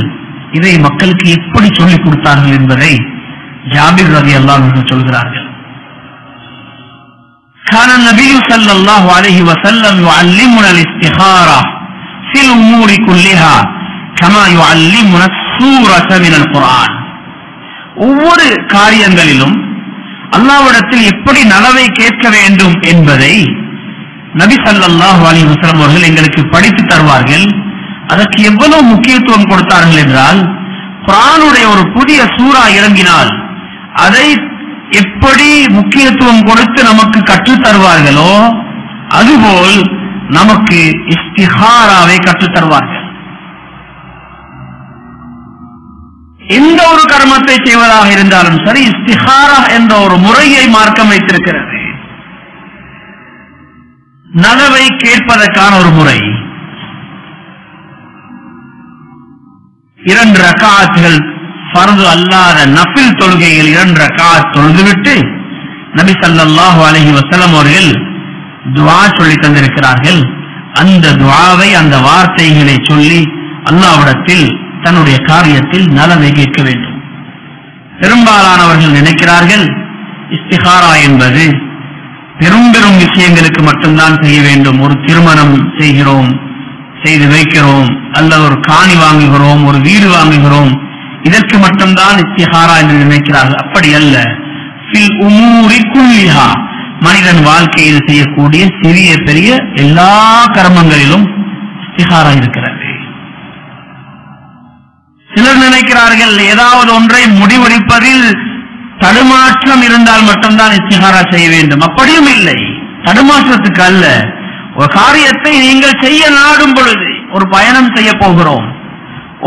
இதை மக்களுக்கு எப்படி சொல்லிக் கொடுத்தார்கள் என்பதை ஜாபிர் ரலியல்லாஹு அன்ஹு சொல்கிறார்கள். كان النبي صلى الله عليه وسلم يعلمنا الاستخارة في الأمور كلها كما يعلمنا السورة من القرآن. ஒவ்வொரு காரியங்களிலும் அல்லாஹ்விடத்தில் எப்படி நலவை கேட்க வேண்டும் என்பதை நபி ஸல்லல்லாஹு அலைஹி வஸல்லம் அவர்கள் எங்களுக்கு படித்து தருவார்கள். அதற்கு எவ்வளவு முக்கியத்துவம் கொடுத்தார்கள் என்றால், குர்ஆனுடைய ஒரு புதிய சூரா இறங்கினால் அதை எப்படி முக்கியத்துவம் கொடுத்து நமக்கு கற்றுத் தருவார்களோ அதுபோல் நமக்கு இஸ்திகாராவை கற்றுத் தருவார்கள். எந்த ஒரு கர்மத்தை செய்வதாக இருந்தாலும் சரி, இஸ்திகாரா என்ற ஒரு முறையை மார்க்கம் வைத்திருக்கிறது. நலவை கேட்பதற்கான ஒரு முறை. 2 ரக்காத்துகள் ஃபர்து அல்லாத நஃபில் தொழுகையில் 2 ரக்காத் தொழுதுவிட்டு நபி ஸல்லல்லாஹு அலைஹி வஸல்லம் அவர்கள் துஆ சொல்லி தந்திருக்கிறார்கள். அந்த துஆவை, அந்த வார்த்தைகளை சொல்லி அல்லாஹ்விடத்தில் தன்னுடைய காரியத்தில் நலவை கேட்க வேண்டும். பெரும்பாலானவர்கள் நினைக்கிறார்கள் இஸ்திகாரா என்பது பெரும் பெரும் விஷயங்களுக்கு மட்டும்தான் செய்ய வேண்டும். ஒரு திருமணம் செய்கிறோம், செய்து வைக்கிறோம், அல்லது ஒரு காணி வாங்குகிறோம், ஒரு வீடு வாங்குகிறோம், இதற்கு மட்டும்தான் இஸ்திகாரா என்று நினைக்கிறார்கள். அப்படி அல்ல. ஃபில் உமூரி குல்லிஹா, மனிதன் வாழ்க்கையில் செய்யக்கூடிய சிறிய பெரிய எல்லா கர்மங்களிலும் இஸ்திகாரா இருக்கிறது. சிலர் நினைக்கிறார்கள் ஏதாவது ஒன்றை முடிவெடுப்பதில் தடுமாற்றம் இருந்தால் மட்டும்தான் இஸ்திகாரா செய்ய வேண்டும். அப்படியும் இல்லை. தடுமாற்றத்துக்கு அல்ல. ஒரு காரியத்தை நீங்கள் செய்ய நாடும் பொழுது, ஒரு பயணம் செய்ய போகிறோம்,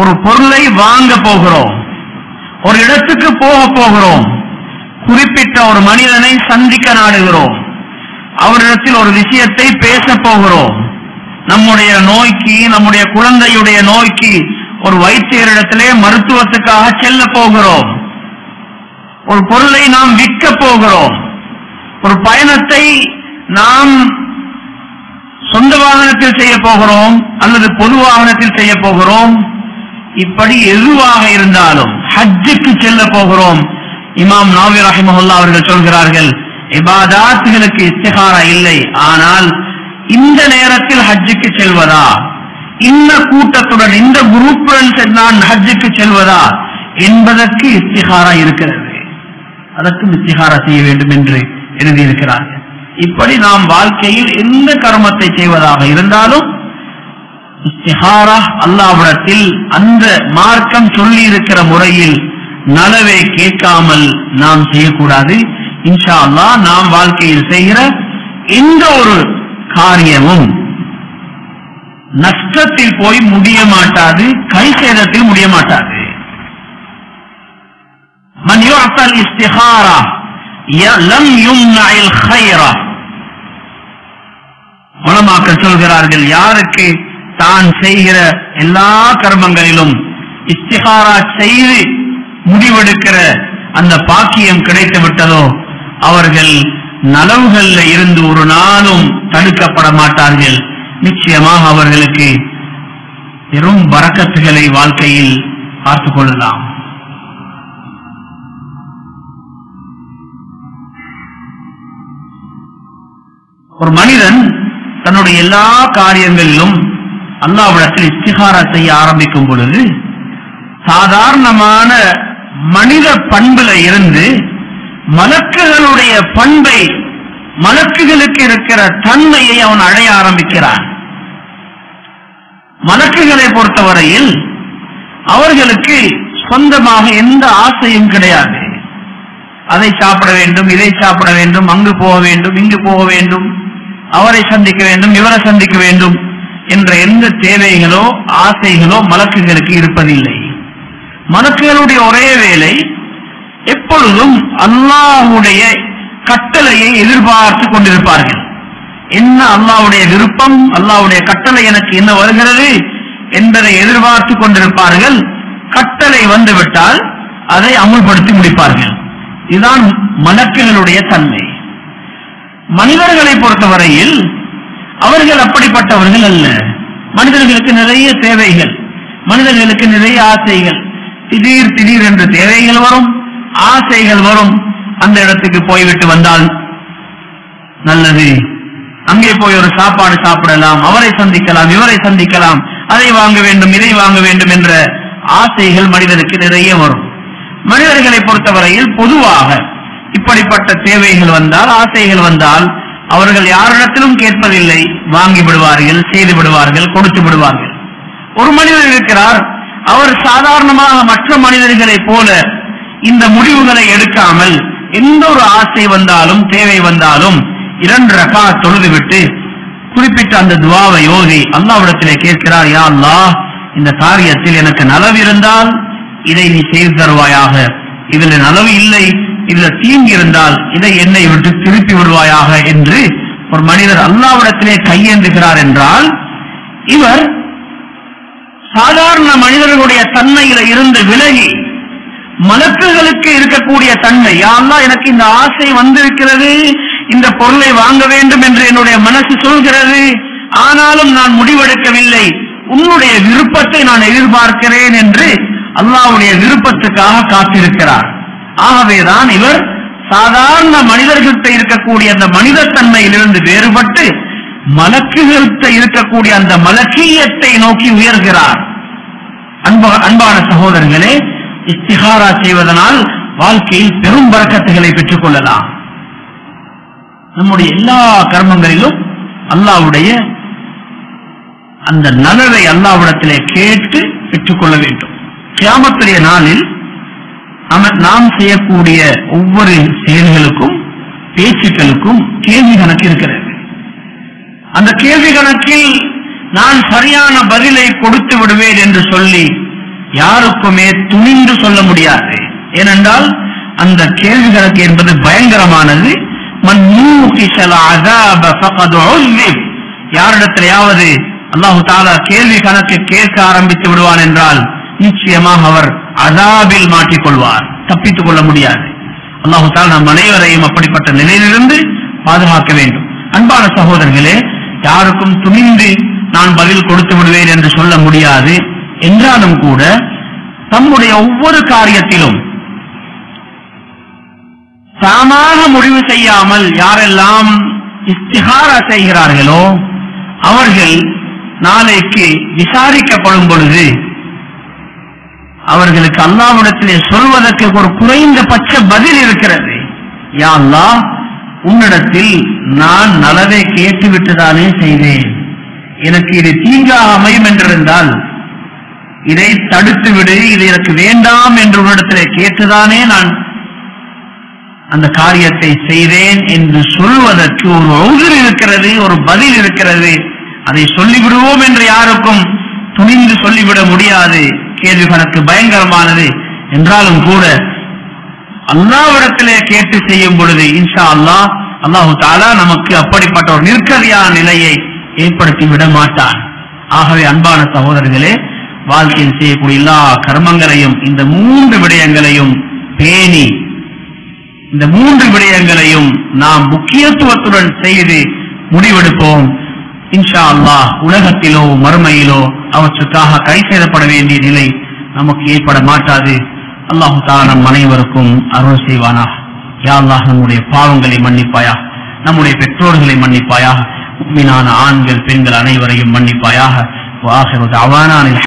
ஒரு பொருளை வாங்க போகிறோம், ஒரு இடத்துக்கு போக போகிறோம், குறிப்பிட்ட ஒரு மனிதனை சந்திக்க நாடுகிறோம், அவரிடத்தில் ஒரு விஷயத்தை பேச போகிறோம், நம்முடைய நோய்க்கு, நம்முடைய குழந்தையுடைய நோய்க்கு ஒரு வைத்தியரிடத்திலே மருத்துவத்துக்காக செல்ல போகிறோம். ஒரு பொருளை நாம் விற்க போகிறோம். ஒரு பயணத்தை நாம் சொந்த வாகனத்தில் செய்ய போகிறோம் அல்லது பொது வாகனத்தில் செய்ய போகிறோம். இப்படி எதுவாக இருந்தாலும் ஹஜ்ஜுக்கு செல்ல போகிறோம். இமாம் நவவி ரஹிமஹுல்லாஹ் அவர்கள் சொல்கிறார்கள், இபாதாத்துகளுக்கு இஸ்திகாரா இல்லை, ஆனால் இந்த நேரத்தில் ஹஜ்ஜுக்கு செல்வதா, இந்த கூட்டத்துடன் இந்த குரூப்புடன் நான் ஹஜ்ஜுக்கு செல்வதா என்பதற்கு இஸ்திகாரா இருக்கிறது. அதற்கும் இஸ்திகாரா செய்ய வேண்டும் என்று எழுதியிருக்கிறார்கள். இப்படி நாம் வாழ்க்கையில் எந்த கர்மத்தை செய்வதாக இருந்தாலும் இஸ்திகாரா அல்லாஹ்விடத்தில் அந்த மார்க்கம் சொல்லி இருக்கிற முறையில் நலவை கேட்காமல் நாம் செய்யக்கூடாது. இன்ஷா அல்லாஹ் நாம் வாழ்க்கையில் செய்கிற எந்த ஒரு காரியமும் நஷ்டத்தில் போய் முடிய மாட்டாது, கை சேதத்தில் முடிய மாட்டாது. மன் யுஅத்தல் இஸ்திகாரா லம் யும்னஇல் கைரா. உலமாக்கள் சொல்கிறார்கள், யாருக்கு தான் செய்கிற எல்லா கர்மங்களிலும் இஸ்திகாரா செய்து முடிவெடுக்கிற அந்த பாக்கியம் கிடைத்து விட்டதோ அவர்கள் நலவுகள்ல இருந்து ஒரு நாளும் தடுக்கப்பட மாட்டார்கள். நிச்சயமாக அவர்களுக்கு பெரும் பரக்கத்துகளை வாழ்க்கையில் பார்த்துக் கொள்ளலாம். ஒரு மனிதன் தன்னுடைய எல்லா காரியங்களிலும் அல்லாஹ்விடத்தில் இஸ்திகாரா செய்ய ஆரம்பிக்கும் பொழுது சாதாரணமான மனித பண்புல இருந்து மலக்குகளுடைய பண்பை, மலக்குகளுக்கு இருக்கிற தன்மையை அவன் அடைய ஆரம்பிக்கிறான். மலக்குகளை பொறுத்தவரையில் அவர்களுக்கு சொந்தமாக எந்த ஆசையும் கிடையாது. அதை சாப்பிட வேண்டும், இதை சாப்பிட வேண்டும், அங்கு போக வேண்டும், இங்கு போக வேண்டும், அவரை சந்திக்க வேண்டும், இவரை சந்திக்க வேண்டும் என்ற எந்த தேவைகளோ ஆசைகளோ மலக்குகளுக்கு இருப்பதில்லை. மலக்குகளுடைய ஒரே வேலை எப்பொழுதும் அல்லாஹ்வுடைய கட்டளையை எதிர்பார்த்து கொண்டிருப்பார்கள். என்ன அல்லாஹ்வுடைய விருப்பம், அல்லாஹ்வுடைய கட்டளை எனக்கு என்ன வருகிறது என்பதை எதிர்பார்த்து கொண்டிருப்பார்கள். கட்டளை வந்துவிட்டால் அதை அமுல்படுத்தி முடிப்பார்கள். இதுதான் மலக்குகளுடைய தன்மை. மனிதர்களை பொறுத்தவரையில் அவர்கள் அப்படிப்பட்டவர்கள் அல்ல. மனிதர்களுக்கு நிறைய தேவைகள், மனிதர்களுக்கு நிறைய ஆசைகள், திடீர் திடீர் என்று தேவைகள் வரும், ஆசைகள் வரும். அந்த இடத்துக்கு போய்விட்டு வந்தால் நல்லது, அங்கே போய் ஒரு சாப்பாடு சாப்பிடலாம், அவரை சந்திக்கலாம், இவரை சந்திக்கலாம், அதை வாங்க வேண்டும், இதை வாங்க வேண்டும் என்ற ஆசைகள் மனிதனுக்கு நிறைய வரும். மனிதர்களை பொறுத்தவரையில் பொதுவாக இப்படிப்பட்ட தேவைகள் வந்தால், ஆசைகள் வந்தால் அவர்கள் யாரிடத்திலும் கேட்பதில்லை, வாங்கி விடுவார்கள், செய்து விடுவார்கள், கொடுத்து விடுவார்கள். ஒரு மனிதர் இருக்கிறார், அவர் சாதாரணமாக மற்ற மனிதர்களை போல இந்த முடிவுகளை எடுக்காமல் எந்த ஒரு ஆசை வந்தாலும் தேவை வந்தாலும் 2 ரக்காத் தொழுதுவிட்டு குறிப்பிட்ட அந்த துஆவை ஓதி அல்லாஹ்விடத்திலே கேட்கிறார், யா அல்லாஹ், இந்த காரியத்தில் எனக்கு நலவு இருந்தால் இதை நீ செய்து தருவாயாக, இதுல நலவு இல்லை, இதுல தீங்கு இருந்தால் இதை என்னை விட்டு திருப்பி விடுவாயாக என்று ஒரு மனிதர் அல்லாஹ்விடத்திலே கையேந்துகிறார் என்றால் இவர் சாதாரண மனிதர்களுடைய தன்மையில இருந்து விலகி மலக்குகளுக்கு இருக்கக்கூடிய தன்மை, யா அல்லாஹ், எனக்கு இந்த ஆசை வந்திருக்கிறது, இந்த பொருளை வாங்க வேண்டும் என்று என்னுடைய மனசு சொல்கிறது, ஆனாலும் நான் முடிவெடுக்கவில்லை, உன்னுடைய விருப்பத்தை நான் எதிர்பார்க்கிறேன் என்று அல்லாஹ்வுடைய விருப்பத்துக்காக காத்திருக்கிறார். ஆகவேதான் இவர் சாதாரண மனிதர்கிட்ட இருக்கக்கூடிய அந்த மனிதத்தன்மையிலிருந்து வேறுபட்டு மலக்குகிட்ட இருக்கக்கூடிய அந்த மலக்கியத்தை நோக்கி உயர்கிறார். அன்பான சகோதரர்களே, இஸ்திகாரா செய்வதனால் வாழ்க்கையில் பெரும் பரக்கத்துகளை பெற்றுக் கொள்ளலாம். நம்முடைய எல்லா கர்மங்களிலும் அல்லாஹ்வுடைய அந்த நலவை அல்லாஹ்விடத்திலே கேட்டு பெற்றுக்கொள்ள வேண்டும். கியாமத்துடைய நாளில் நாம் செய்யக்கூடிய ஒவ்வொரு செயல்களுக்கும் பேச்சுக்களுக்கும் கேள்வி கணக்கு இருக்கிறது. அந்த கேள்வி கணக்கில் நான் சரியான பதிலை கொடுத்து விடுவேன் என்று சொல்லி யாருக்குமே துணிந்து சொல்ல முடியாது. ஏனென்றால் அந்த கேள்வி கணக்கு என்பது பயங்கரமானது. யாரிடத்திலேயாவது அல்லாஹு தஆலா கேள்வி கணக்கு கேட்க ஆரம்பித்து விடுவான் என்றால் நிச்சயமாக அவர் அதாபில் மாட்டிக்கொள்வார், தப்பித்துக் கொள்ள முடியாது. அல்லாஹு தஆலா நம் அனைவரையும் அப்படிப்பட்ட நிலையிலிருந்து பாதுகாக்க வேண்டும். அன்பான சகோதரர்களே, யாருக்கும் துணிந்து நான் பதில் கொடுத்து விடுவேன் என்று சொல்ல முடியாது. என்றாலும் கூட தம்முடைய ஒவ்வொரு காரியத்திலும் தாமாக முடிவு செய்யாமல் யாரெல்லாம் இஸ்திகாரா செய்கிறார்களோ அவர்கள் நாளைக்கு விசாரிக்கப்படும் பொழுது அவர்களுக்கு அல்லாஹ்விடத்திலே சொல்வதற்கு ஒரு குறைந்தபட்ச பதில் இருக்கிறது. யா அல்லாஹ், உன்னிடத்தில் நான் நலவை கேட்டுவிட்டுதானே செய்தேன், எனக்கு இது தீங்காக அமையும் என்றிருந்தால் இதை தடுத்து விடு, இது எனக்கு வேண்டாம் என்று உன்னிடத்திலே கேட்டுதானே நான் அந்த காரியத்தை செய்தேன் என்று சொல்வதற்கு ஒரு உதிர் இருக்கிறது, ஒரு பதில் இருக்கிறது. அதை சொல்லிவிடுவோம் என்று யாருக்கும் துணிந்து சொல்லிவிட முடியாது. கேள்வி கணக்கு பயங்கரமானது. என்றாலும் கூட அல்லாஹ்விடத்திலே கேட்டு செய்யும் பொழுது இன்ஷா அல்லாஹ் அல்லாஹு தஆலா நமக்கு அப்படிப்பட்ட ஒரு நிற்கதியான நிலையை ஏற்படுத்தி விட மாட்டான். ஆகவே அன்பான சகோதரர்களே, வாழ்க்கையில் செய்யக்கூடிய எல்லா கர்மங்களையும் இந்த 3 விடயங்களையும் பேணி இந்த 3 விடயங்களையும் நாம் முக்கியத்துவத்துடன் செய்து முடிவெடுப்போம். இன்ஷா அல்லாஹ் உலகத்திலோ மறுமையிலோ அவற்றுக்காக கை செய்யப்பட வேண்டிய நிலை நமக்கு ஏற்பட மாட்டாது. அல்லாஹு தஆலா நம் அனைவருக்கும் அருள் செய்வானா. யா அல்லாஹ், நம்முடைய பாவங்களை மன்னிப்பாயா, நம்முடைய பெற்றோர்களை மன்னிப்பாயாக, முஃமினான ஆண்கள் பெண்கள் அனைவரையும் மன்னிப்பாயாக. வஆகிரு தஅவானா